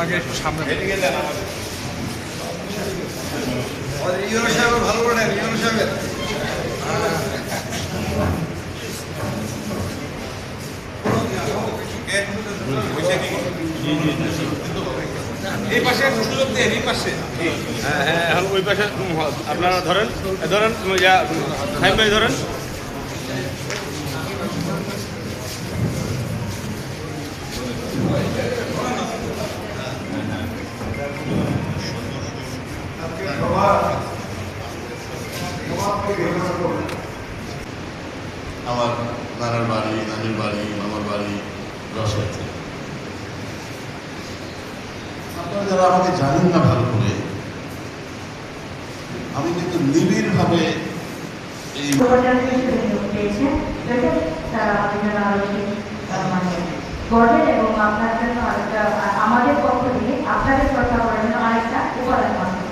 ওনাকে একটু সামনে ভালো করে ইউনো সাহেবের এই পাশে সুযোগ দেন, এই পাশে। হ্যাঁ হ্যাঁ, এখন ওই পাশে আপনারা ধরেন ধরেন সাহেব ভাই ধরেন। আমার নানার বাড়ি, নানির বাড়ি, মামার বাড়ি রসাইতে। আপনারা যারা আমাকে জানেন না ভালো করে, আমি কিন্তু নিবিড়ভাবে এই গর্বের এবং আপনার জন্য আমাদের পক্ষ থেকে আপনাদের কথা বলার জন্য আরেকটা উপাদান আছে।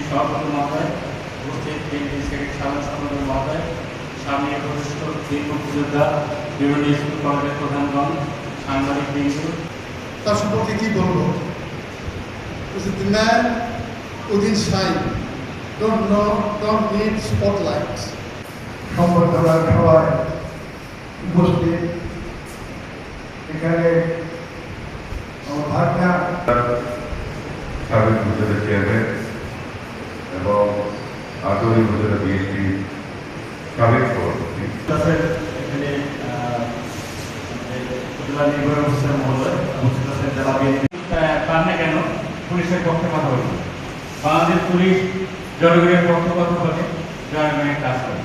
সভাপতি মহোদয়, উপস্থিত সাধারণ সম্পাদক মহোদয়, সামনে উপস্থিত বীর মুক্তিযোদ্ধা, বিভিন্ন স্কুল কলেজের প্রধানগণ, সাংবাদিক বৃন্দ, তার সম্পর্কে কি বলবো? The man within shine don't need spotlights. সম্বর্ধনা সভায় উপস্থিত এখানে আমার ভাগনা সাবেক উপজেলা চেয়ারম্যান এবং আদরি উপজেলা বিএনপি সাবেক সভাপতি, এখানে উপজেলা নির্বাহী অফিসার মহোদয়, উপস্থিত আছেন জেলা বিএনপি। পান না কেন পুলিশের পক্ষে কথা বলবো? বাংলাদেশ পুলিশ জনগণের পক্ষে কথা বলে, জনগণের কাজ করে।